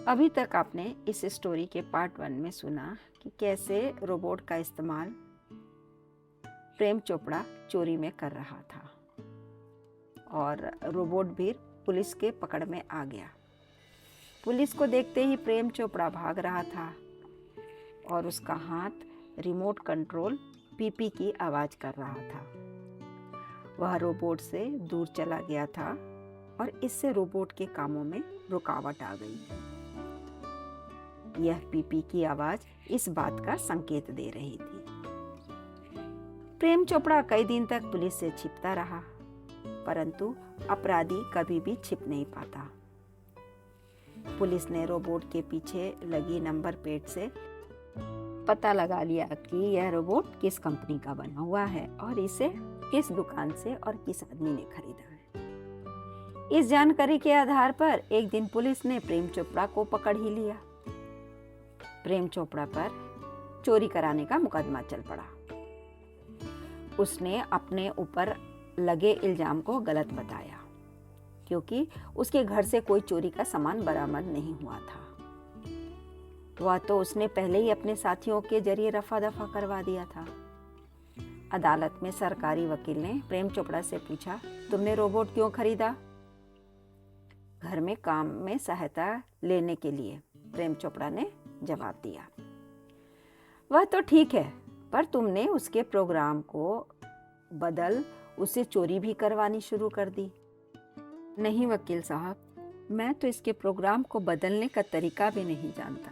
अभी तक आपने इस स्टोरी के पार्ट 1 में सुना कि कैसे रोबोट का इस्तेमाल प्रेम चोपड़ा चोरी में कर रहा था और रोबोट भी पुलिस के पकड़ में आ गया। पुलिस को देखते ही प्रेम चोपड़ा भाग रहा था और उसका हाथ रिमोट कंट्रोल पीपी की आवाज़ कर रहा था। वह रोबोट से दूर चला गया था और इससे रोबोट के कामों में रुकावट आ गई। यह पीपी की आवाज़ इस बात का संकेत दे रही थी। प्रेम चोपड़ा कई दिन तक पुलिस से छिपता रहा, परंतु अपराधी कभी भी छिप नहीं पाता। पुलिस ने रोबोट के पीछे लगी नंबर प्लेट से पता लगा लिया कि यह रोबोट किस कंपनी का बना हुआ है और इसे किस दुकान से और किस आदमी ने खरीदा है। इस जानकारी के आधार पर एक दिन पुलिस ने प्रेम चोपड़ा को पकड़ ही लिया। प्रेम चोपड़ा पर चोरी कराने का मुकदमा चल पड़ा। उसने अपने ऊपर लगे इल्जाम को गलत बताया क्योंकि उसके घर से कोई चोरी का सामान बरामद नहीं हुआ था। वह तो उसने पहले ही अपने साथियों के जरिए रफा दफा करवा दिया था। अदालत में सरकारी वकील ने प्रेम चोपड़ा से पूछा, तुमने रोबोट क्यों खरीदा? घर में काम में सहायता लेने के लिए, प्रेम चोपड़ा ने जवाब दिया। वह तो ठीक है, पर तुमने उसके प्रोग्राम को बदल उसे चोरी भी करवानी शुरू कर दी। नहीं वकील साहब, मैं तो इसके प्रोग्राम को बदलने का तरीका भी नहीं जानता।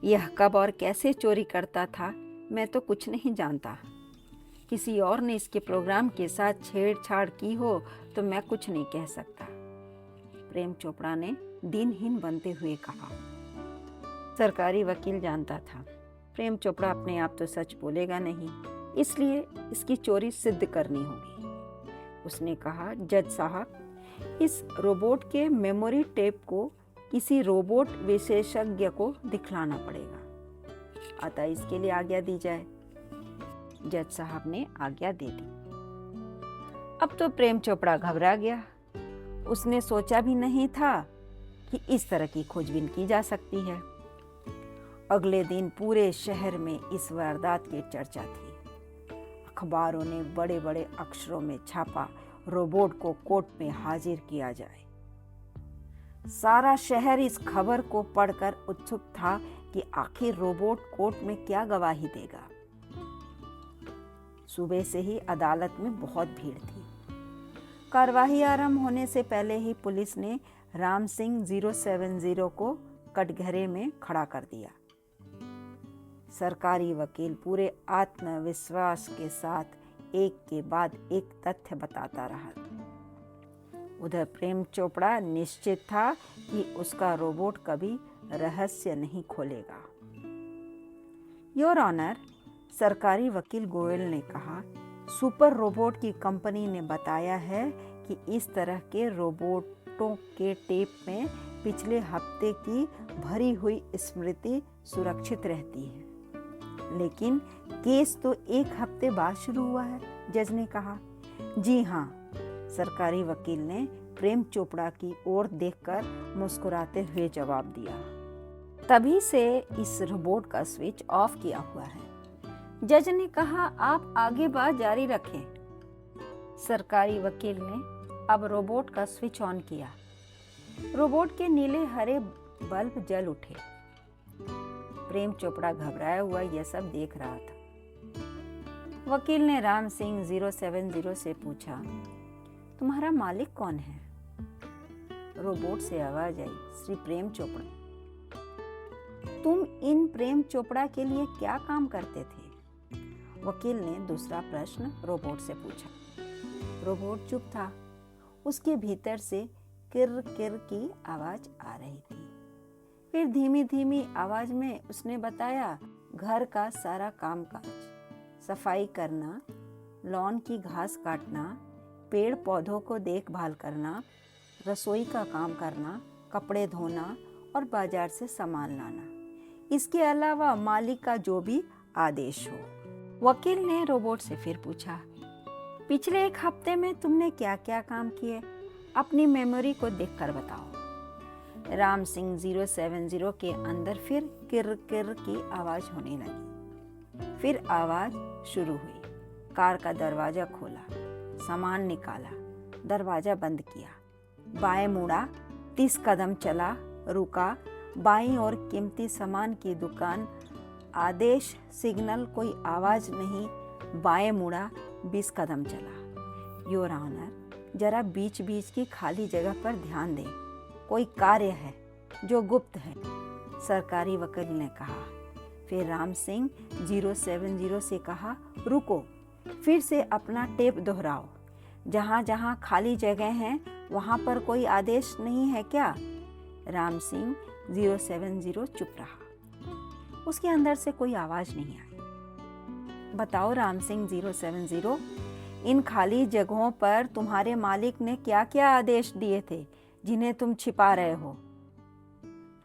यह कब और कैसे चोरी करता था मैं तो कुछ नहीं जानता। किसी और ने इसके प्रोग्राम के साथ छेड़छाड़ की हो तो मैं कुछ नहीं कह सकता, प्रेम चोपड़ा ने दिनहीन बनते हुए कहा। सरकारी वकील जानता था प्रेम चोपड़ा अपने आप तो सच बोलेगा नहीं, इसलिए इसकी चोरी सिद्ध करनी होगी। उसने कहा, जज साहब, इस रोबोट के मेमोरी टेप को किसी रोबोट विशेषज्ञ को दिखलाना पड़ेगा, अतः इसके लिए आज्ञा दी जाए। जज साहब ने आज्ञा दे दी। अब तो प्रेम चोपड़ा घबरा गया। उसने सोचा भी नहीं था कि इस तरह की खोजबीन की जा सकती है। अगले दिन पूरे शहर में इस वारदात की चर्चा थी। अखबारों ने बड़े बड़े अक्षरों में छापा, रोबोट को कोर्ट में हाजिर किया जाए। सारा शहर इस खबर को पढ़कर उत्सुक था कि आखिर रोबोट कोर्ट में क्या गवाही देगा। सुबह से ही अदालत में बहुत भीड़ थी। कार्यवाही आरंभ होने से पहले ही पुलिस ने राम सिंह 070 को कटघरे में खड़ा कर दिया। सरकारी वकील पूरे आत्मविश्वास के साथ एक के बाद एक तथ्य बताता रहा। उधर प्रेम चोपड़ा निश्चित था कि उसका रोबोट कभी रहस्य नहीं खोलेगा। योर ऑनर, सरकारी वकील गोयल ने कहा, सुपर रोबोट की कंपनी ने बताया है कि इस तरह के रोबोटों के टेप में पिछले हफ्ते की भरी हुई स्मृति सुरक्षित रहती है, लेकिन केस तो एक हफ्ते बाद शुरू हुआ है, जज ने कहा। जी हाँ, सरकारी वकील ने प्रेम चोपड़ा की ओर देखकर मुस्कुराते हुए जवाब दिया। तभी से इस रोबोट का स्विच ऑफ किया हुआ है। जज ने कहा, आप आगे बात जारी रखें। सरकारी वकील ने अब रोबोट का स्विच ऑन किया। रोबोट के नीले हरे बल्ब जल उठे। प्रेम चोपड़ा घबराया हुआ यह सब देख रहा था। वकील ने राम सिंह 070 से पूछा, तुम्हारा मालिक कौन है? रोबोट से आवाज आई, श्री प्रेम चोपड़ा। तुम इन प्रेम चोपड़ा के लिए क्या काम करते थे? वकील ने दूसरा प्रश्न रोबोट से पूछा। रोबोट चुप था। उसके भीतर से किर किर की आवाज आ रही थी। फिर धीमी धीमी आवाज में उसने बताया, घर का सारा कामकाज, सफाई करना, लॉन की घास काटना, पेड़ पौधों को देखभाल करना, रसोई का काम करना, कपड़े धोना और बाजार से सामान लाना, इसके अलावा मालिक का जो भी आदेश हो। वकील ने रोबोट से फिर पूछा, पिछले एक हफ्ते में तुमने क्या क्या काम किए? अपनी मेमोरी को देखकर बताओ। राम सिंह 070 के अंदर फिर किर किर की आवाज होने लगी। फिर आवाज शुरू हुई। कार का दरवाजा खोला, सामान निकाला, दरवाजा बंद किया, बाएं मुड़ा, 30 कदम चला, रुका, बाईं ओर कीमती सामान की दुकान, आदेश, सिग्नल, कोई आवाज नहीं, बाएं मुड़ा, 20 कदम चला। योर ऑनर, जरा बीच बीच की खाली जगह पर ध्यान दें, कोई कार्य है जो गुप्त है, सरकारी वकील ने कहा। फिर राम सिंह 070 से कहा, रुको, फिर से अपना टेप दोहराओ, जहाँ जहाँ खाली जगह हैं वहाँ पर कोई आदेश नहीं है क्या? राम सिंह 070 चुप रहा। उसके अंदर से कोई आवाज नहीं आई। बताओ राम सिंह 070, इन खाली जगहों पर तुम्हारे मालिक ने क्या क्या आदेश दिए थे जिन्हें तुम छिपा रहे हो?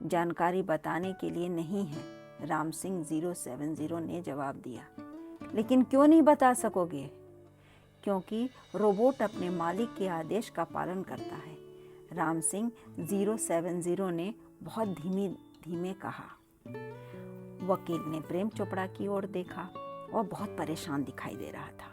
जानकारी बताने के लिए नहीं है, राम सिंह 070 ने जवाब दिया। लेकिन क्यों नहीं बता सकोगे? क्योंकि रोबोट अपने मालिक के आदेश का पालन करता है, राम सिंह 070 ने बहुत धीमे धीमे कहा। वकील ने प्रेम चोपड़ा की ओर देखा। वह बहुत परेशान दिखाई दे रहा था।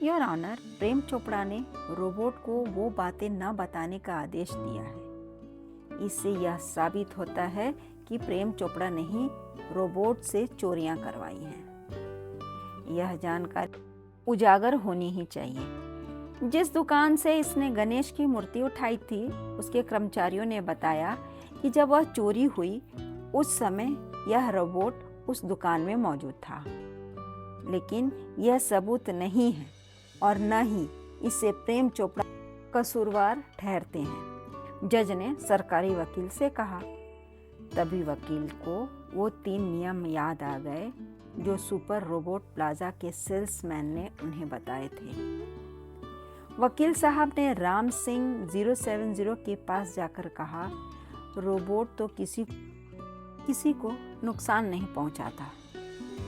योर ऑनर, प्रेम चोपड़ा ने रोबोट को वो बातें न बताने का आदेश दिया है। इससे यह साबित होता है कि प्रेम चोपड़ा ने ही रोबोट से चोरियां करवाई हैं। यह जानकारी उजागर होनी ही चाहिए। जिस दुकान से इसने गणेश की मूर्ति उठाई थी, उसके कर्मचारियों ने बताया कि जब वह चोरी हुई उस समय यह रोबोट उस दुकान में मौजूद था। लेकिन यह सबूत नहीं है और न ही इससे प्रेम चोपड़ा कसूरवार ठहरते हैं, जज ने सरकारी वकील से कहा। तभी वकील को वो 3 नियम याद आ गए जो सुपर रोबोट प्लाजा के सेल्समैन ने उन्हें बताए थे। वकील साहब ने राम सिंह 070 के पास जाकर कहा, रोबोट तो किसी को नुकसान नहीं पहुंचाता।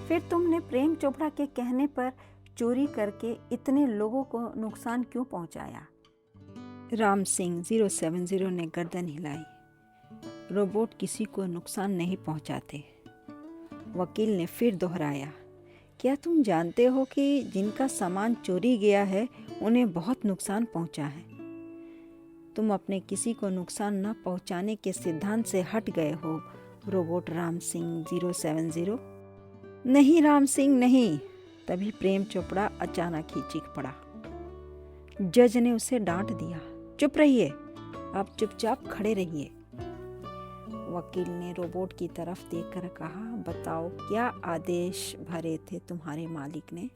फिर तुमने प्रेम चोपड़ा के कहने पर चोरी करके इतने लोगों को नुकसान क्यों पहुंचाया? राम सिंह 070 ने गर्दन हिलाई। रोबोट किसी को नुकसान नहीं पहुंचाते। वकील ने फिर दोहराया, क्या तुम जानते हो कि जिनका सामान चोरी गया है उन्हें बहुत नुकसान पहुंचा है? तुम अपने किसी को नुकसान न पहुंचाने के सिद्धांत से हट गए हो, रोबोट राम सिंह 070। नहीं राम सिंह नहीं। तभी प्रेम चोपड़ा अचानक ही चीख पड़ा। जज ने उसे डांट दिया, चुप रहिए, आप चुपचाप खड़े रहिए। वकील ने रोबोट की तरफ देखकर कहा, बताओ क्या आदेश भरे थे तुम्हारे मालिक ने?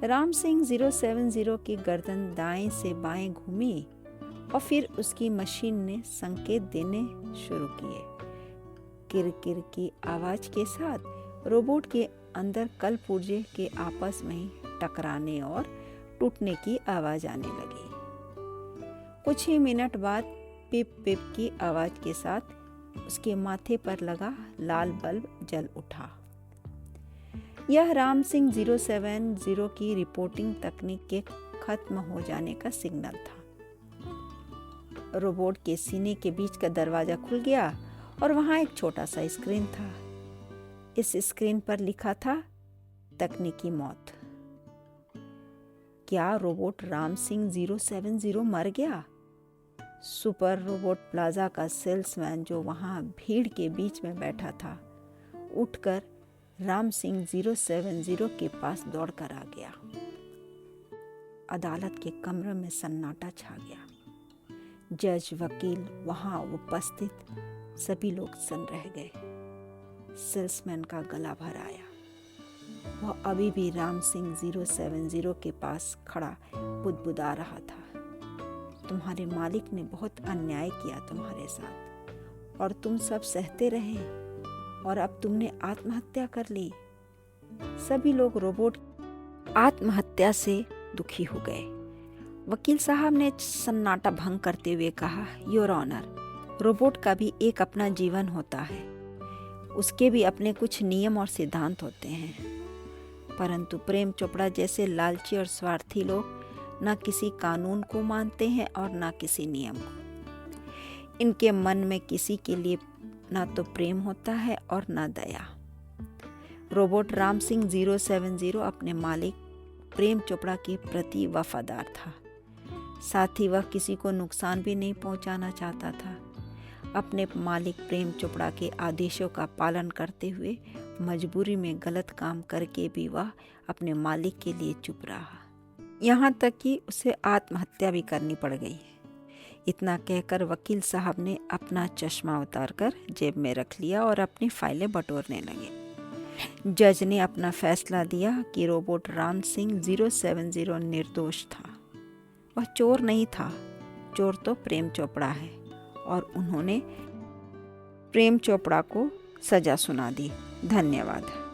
राम सिंह 070 की गर्दन दाएं से बाएं घूमी और फिर उसकी मशीन ने संकेत देने शुरू किए। किरकिर की आवाज के साथ रोबोट के अंदर कल पुर्जे के आपस में टकराने और टूटने की आवाज आने लगी। कुछ ही मिनट बाद पिप पिप की आवाज के साथ उसके माथे पर लगा लाल बल्ब जल उठा। यह राम सिंह 070 की रिपोर्टिंग तकनीक के खत्म हो जाने का सिग्नल था। रोबोट के सीने के बीच का दरवाजा खुल गया और वहां एक छोटा सा स्क्रीन था। इस स्क्रीन पर लिखा था, तकनीकी मौत। क्या रोबोट राम सिंह 070 मर गया? सुपर रोबोट प्लाजा का सेल्समैन जो वहां भीड़ के बीच में बैठा था, उठकर राम सिंह 070 के पास दौड़कर आ गया। अदालत के कमरे में सन्नाटा छा गया। जज, वकील, वहां उपस्थित सभी लोग सन रह गए। सेल्समैन का गला भर आया। वह अभी भी राम सिंह 070 के पास खड़ा बुदबुदा रहा था। तुम्हारे मालिक ने बहुत अन्याय किया तुम्हारे साथ और तुम सब सहते रहे और अब तुमने आत्महत्या कर ली। सभी लोग रोबोट आत्महत्या से दुखी हो गए। वकील साहब ने सन्नाटा भंग करते हुए कहा, योर ऑनर, रोबोट का भी एक अपना जीवन होता है, उसके भी अपने कुछ नियम और सिद्धांत होते हैं। परंतु प्रेम चोपड़ा जैसे लालची और स्वार्थी लोग न किसी कानून को मानते हैं और न किसी नियम को। इनके मन में किसी के लिए ना तो प्रेम होता है और ना दया। रोबोट राम सिंह 070 अपने मालिक प्रेम चोपड़ा के प्रति वफादार था। साथ ही वह किसी को नुकसान भी नहीं पहुंचाना चाहता था। अपने मालिक प्रेम चोपड़ा के आदेशों का पालन करते हुए मजबूरी में गलत काम करके भी वह अपने मालिक के लिए चुप रहा, यहाँ तक कि उसे आत्महत्या भी करनी पड़ गई। इतना कहकर वकील साहब ने अपना चश्मा उतारकर जेब में रख लिया और अपनी फाइलें बटोरने लगे। जज ने अपना फैसला दिया कि रोबोट राम सिंह 070 निर्दोष था। वह चोर नहीं था, चोर तो प्रेम चोपड़ा है, और उन्होंने प्रेम चोपड़ा को सजा सुना दी। धन्यवाद।